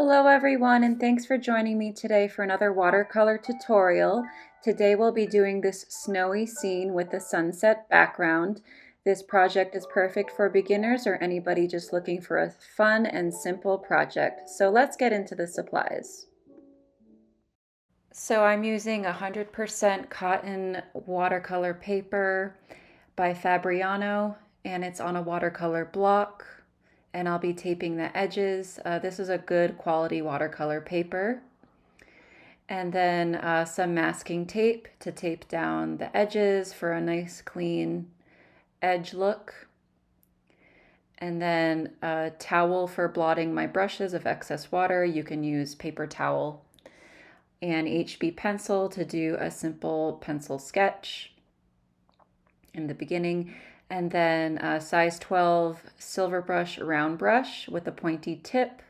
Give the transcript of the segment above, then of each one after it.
Hello everyone, and thanks for joining me today for another watercolor tutorial. Today we'll be doing this snowy scene with the sunset background. This project is perfect for beginners or anybody just looking for a fun and simple project. So let's get into the supplies. So I'm using 100% cotton watercolor paper by Fabriano, and it's on a watercolor block. And I'll be taping the edges. This is a good quality watercolor paper. And then some masking tape to tape down the edges for a nice clean edge look. And then a towel for blotting my brushes of excess water. You can use paper towel. And HB pencil to do a simple pencil sketch in the beginning. And then a size 12 Silverbrush round brush with a pointy tip,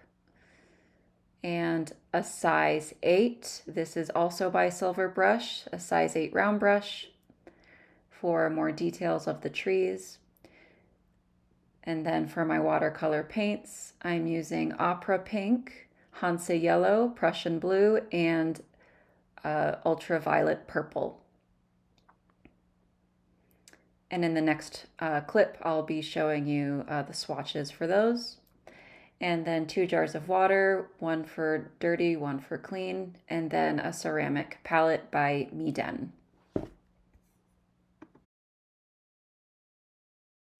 and a size 8. This is also by Silverbrush, a size 8 round brush for more details of the trees. And then for my watercolor paints, I'm using Opera Pink, Hansa Yellow, Prussian Blue, and Ultraviolet Purple. And in the next clip, I'll be showing you the swatches for those. And then 2 jars of water, one for dirty, one for clean, and then a ceramic palette by Mijello.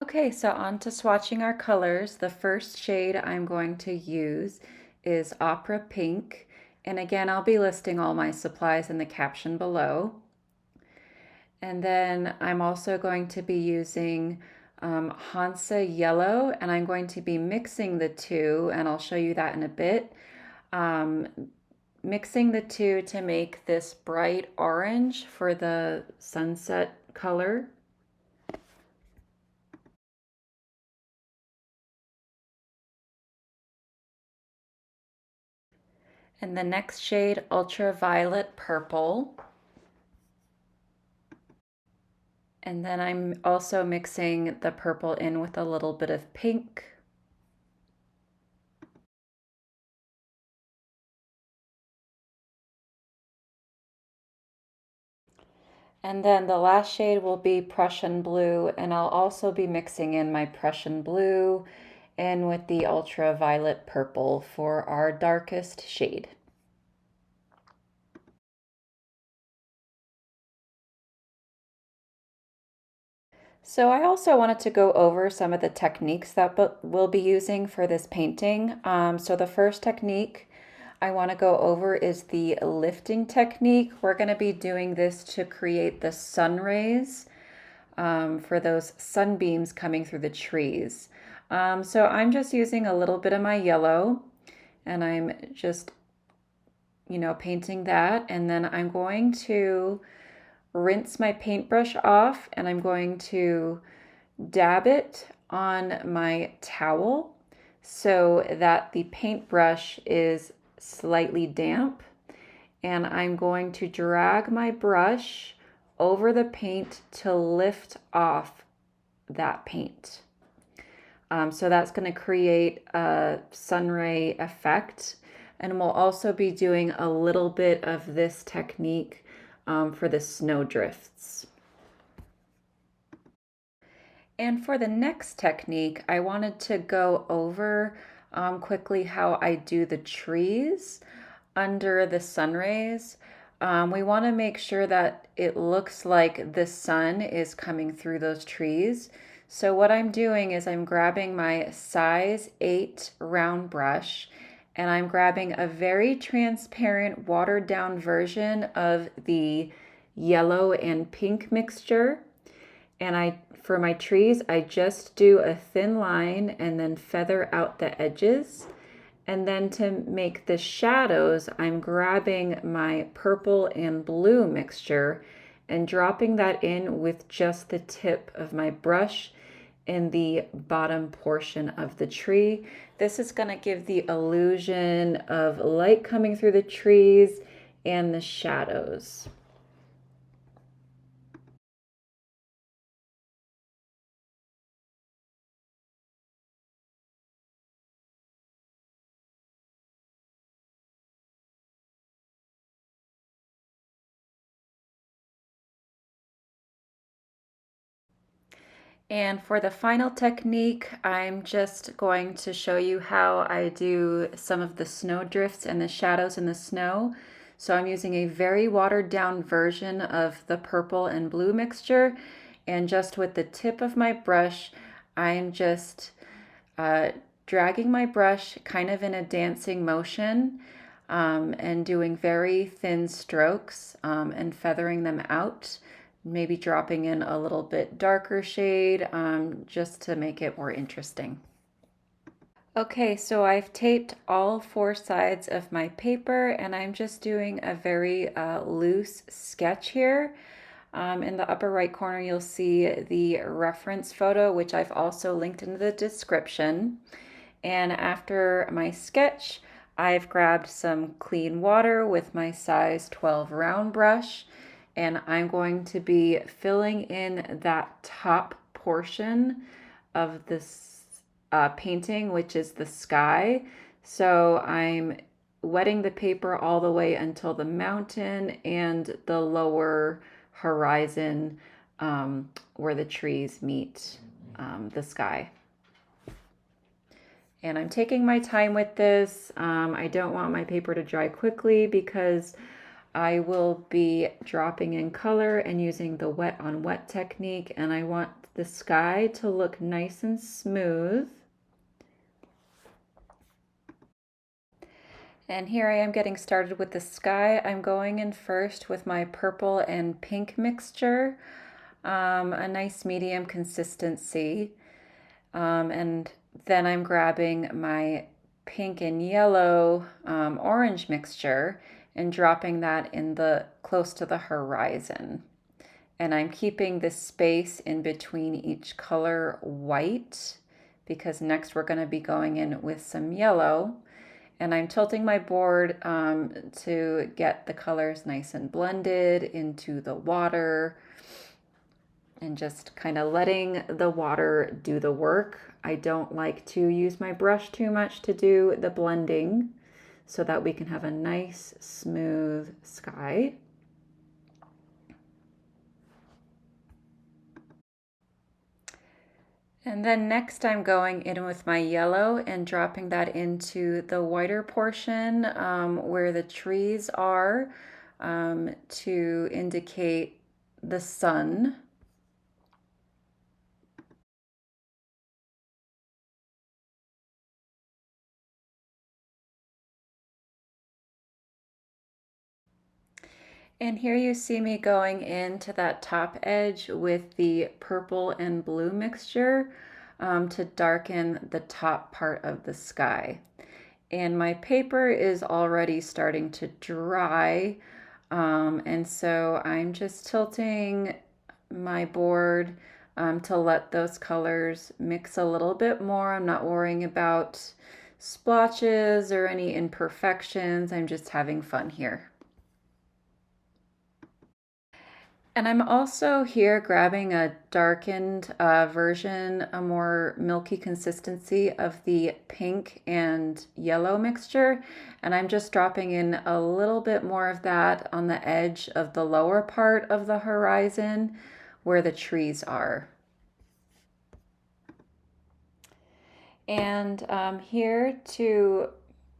Okay, so on to swatching our colors. The first shade I'm going to use is Opera Pink. And again, I'll be listing all my supplies in the caption below. And then I'm also going to be using Hansa Yellow, and I'm going to be mixing the two, and I'll show you that in a bit. Mixing the two to make this bright orange for the sunset color. And the next shade, Ultraviolet Purple. And then I'm also mixing the purple in with a little bit of pink. And then the last shade will be Prussian Blue, and I'll also be mixing in my Prussian Blue in with the Ultraviolet Purple for our darkest shade. So I also wanted to go over some of the techniques that we'll be using for this painting. So the first technique I want to go over is the lifting technique. We're going to be doing this to create the sun rays for those sunbeams coming through the trees. So I'm just using a little bit of my yellow, and I'm just, painting that. And then I'm going to rinse my paintbrush off, and I'm going to dab it on my towel so that the paintbrush is slightly damp. And I'm going to drag my brush over the paint to lift off that paint. So that's going to create a sunray effect. And we'll also be doing a little bit of this technique for the snow drifts. And for the next technique, I wanted to go over quickly how I do the trees under the sun rays. We want to make sure that it looks like the sun is coming through those trees. So what I'm doing is I'm grabbing my size 8 round brush, and I'm grabbing a very transparent watered down version of the yellow and pink mixture. And for my trees, I just do a thin line and then feather out the edges. And then to make the shadows, I'm grabbing my purple and blue mixture and dropping that in with just the tip of my brush in the bottom portion of the tree. This is going to give the illusion of light coming through the trees and the shadows. And for the final technique, I'm just going to show you how I do some of the snow drifts and the shadows in the snow. So I'm using a very watered down version of the purple and blue mixture. And just with the tip of my brush, I'm just dragging my brush kind of in a dancing motion and doing very thin strokes and feathering them out, maybe dropping in a little bit darker shade just to make it more interesting. Okay, so I've taped all four sides of my paper and I'm just doing a very loose sketch here. In the upper right corner, you'll see the reference photo, which I've also linked in the description. And after my sketch, I've grabbed some clean water with my size 12 round brush, and I'm going to be filling in that top portion of this painting, which is the sky. So I'm wetting the paper all the way until the mountain and the lower horizon where the trees meet the sky. And I'm taking my time with this. I don't want my paper to dry quickly because I will be dropping in color and using the wet on wet technique, and I want the sky to look nice and smooth. And here I am getting started with the sky. I'm going in first with my purple and pink mixture, a nice medium consistency. And then I'm grabbing my pink and yellow orange mixture and dropping that in the close to the horizon. And I'm keeping the space in between each color white because next we're going to be going in with some yellow. And I'm tilting my board to get the colors nice and blended into the water and just kind of letting the water do the work. I don't like to use my brush too much to do the blending so that we can have a nice smooth sky. And then next I'm going in with my yellow and dropping that into the whiter portion where the trees are to indicate the sun. And here you see me going into that top edge with the purple and blue mixture to darken the top part of the sky. And my paper is already starting to dry. And so I'm just tilting my board to let those colors mix a little bit more. I'm not worrying about splotches or any imperfections. I'm just having fun here. And I'm also here grabbing a darkened version, a more milky consistency of the pink and yellow mixture. And I'm just dropping in a little bit more of that on the edge of the lower part of the horizon where the trees are. And here to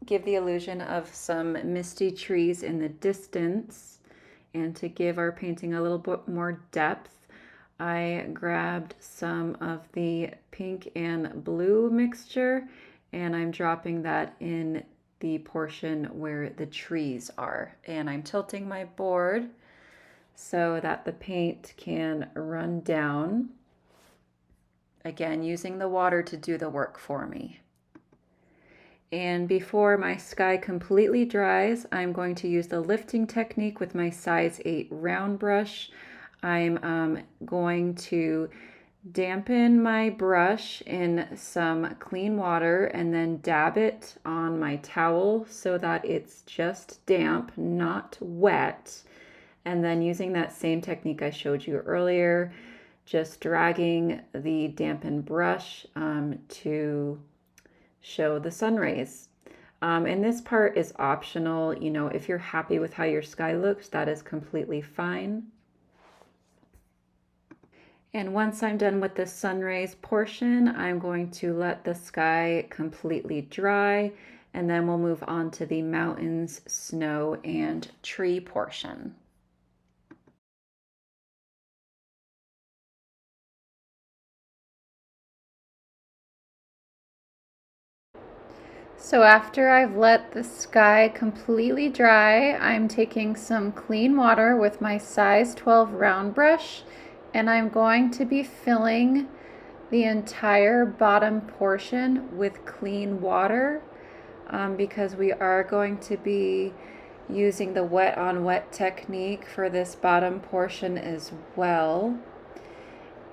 give the illusion of some misty trees in the distance, and to give our painting a little bit more depth, I grabbed some of the pink and blue mixture and I'm dropping that in the portion where the trees are. And I'm tilting my board so that the paint can run down. Again, using the water to do the work for me. And before my sky completely dries, I'm going to use the lifting technique with my size 8 round brush. I'm going to dampen my brush in some clean water and then dab it on my towel so that it's just damp, not wet. And then using that same technique I showed you earlier, just dragging the dampened brush to show the sun rays. And this part is optional. You know, if you're happy with how your sky looks, that is completely fine. And once I'm done with the sun rays portion, I'm going to let the sky completely dry, and then we'll move on to the mountains, snow, and tree portion. So after I've let the sky completely dry, I'm taking some clean water with my size 12 round brush, and I'm going to be filling the entire bottom portion with clean water, because we are going to be using the wet on wet technique for this bottom portion as well.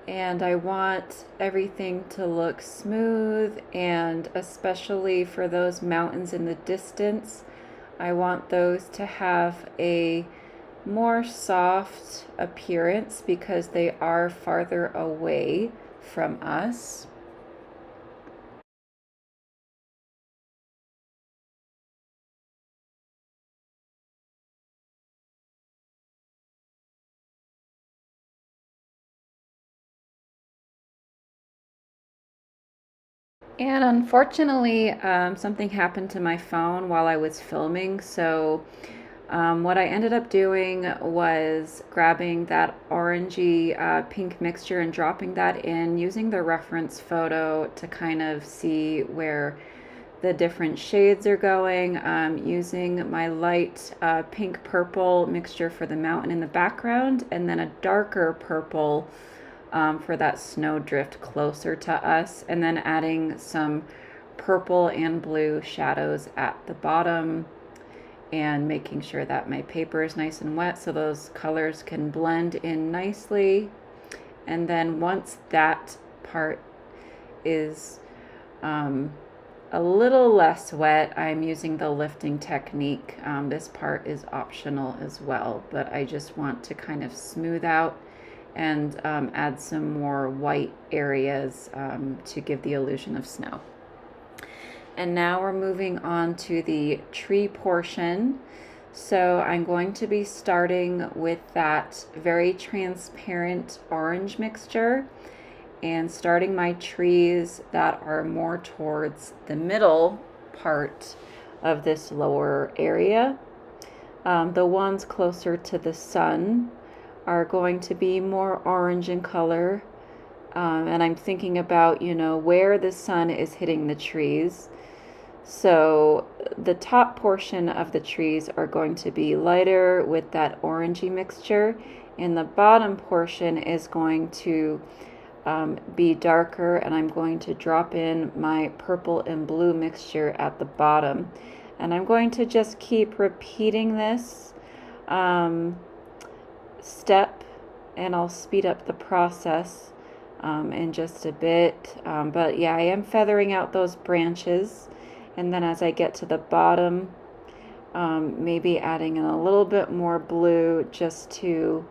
And I want everything to look smooth, and especially for those mountains in the distance, I want those to have a more soft appearance because they are farther away from us. And unfortunately, something happened to my phone while I was filming. So what I ended up doing was grabbing that orangey pink mixture and dropping that in, using the reference photo to kind of see where the different shades are going, using my light pink purple mixture for the mountain in the background, and then a darker purple for that snowdrift closer to us, and then adding some purple and blue shadows at the bottom, and making sure that my paper is nice and wet so those colors can blend in nicely. And then once that part is a little less wet, I'm using the lifting technique. This part is optional as well, but I just want to kind of smooth out and add some more white areas to give the illusion of snow. And now we're moving on to the tree portion. So I'm going to be starting with that very transparent orange mixture and starting my trees that are more towards the middle part of this lower area. The ones closer to the sun are going to be more orange in color. And I'm thinking about, where the sun is hitting the trees. So the top portion of the trees are going to be lighter with that orangey mixture, and the bottom portion is going to be darker, and I'm going to drop in my purple and blue mixture at the bottom. And I'm going to just keep repeating this step, and I'll speed up the process in just a bit. But yeah, I am feathering out those branches. And then as I get to the bottom, maybe adding in a little bit more blue just to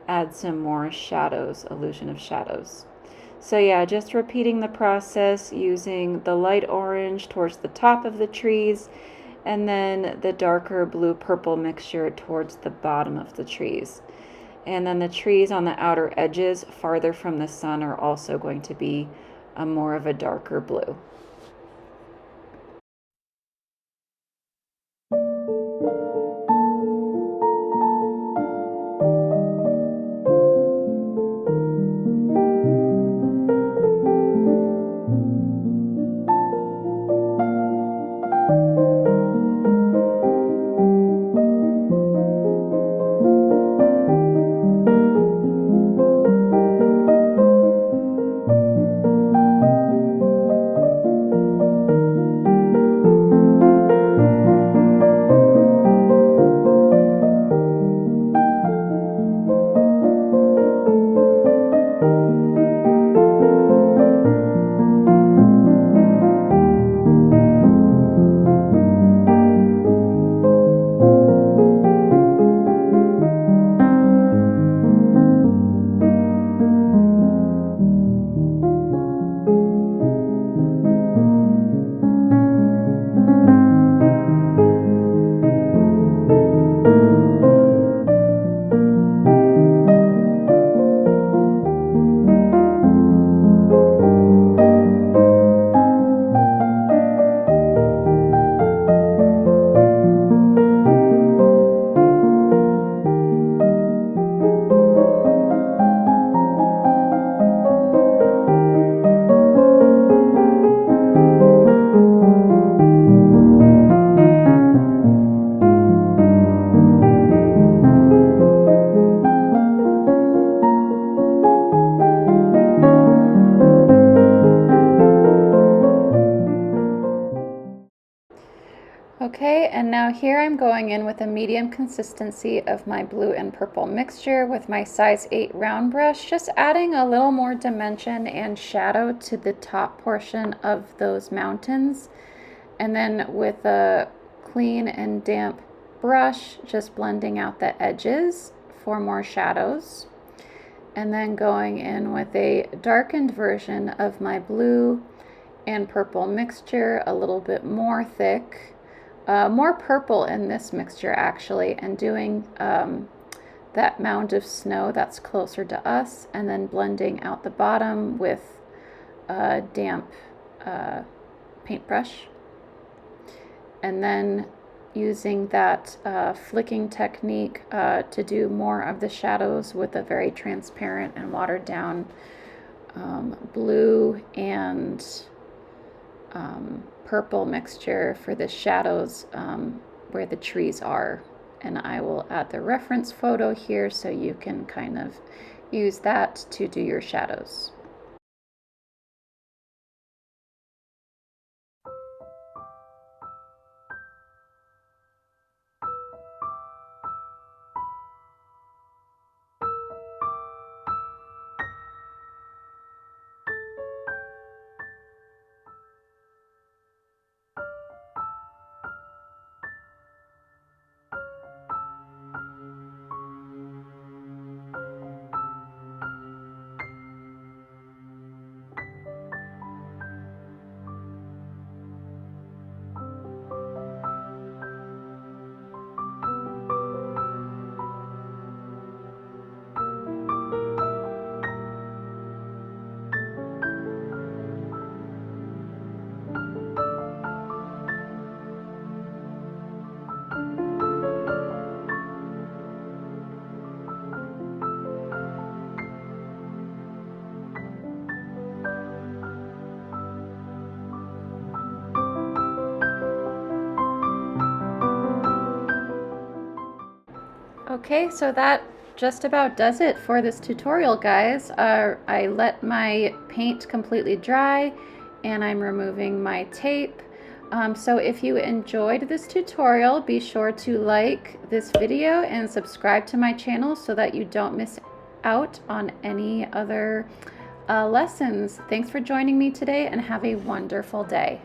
add some more shadows, illusion of shadows. So yeah, just repeating the process using the light orange towards the top of the trees, and then the darker blue purple mixture towards the bottom of the trees. And then the trees on the outer edges farther from the sun are also going to be more of a darker blue. and now here I'm going in with a medium consistency of my blue and purple mixture with my size 8 round brush, just adding a little more dimension and shadow to the top portion of those mountains. And then with a clean and damp brush, just blending out the edges for more shadows. And then going in with a darkened version of my blue and purple mixture, a little bit more thick. More purple in this mixture actually, and doing that mound of snow that's closer to us, and then blending out the bottom with a damp paintbrush, and then using that flicking technique to do more of the shadows with a very transparent and watered down blue and purple mixture for the shadows where the trees are. And I will add the reference photo here so you can kind of use that to do your shadows. Okay, so that just about does it for this tutorial, guys. I let my paint completely dry and I'm removing my tape. So if you enjoyed this tutorial, be sure to like this video and subscribe to my channel so that you don't miss out on any other lessons. Thanks for joining me today and have a wonderful day.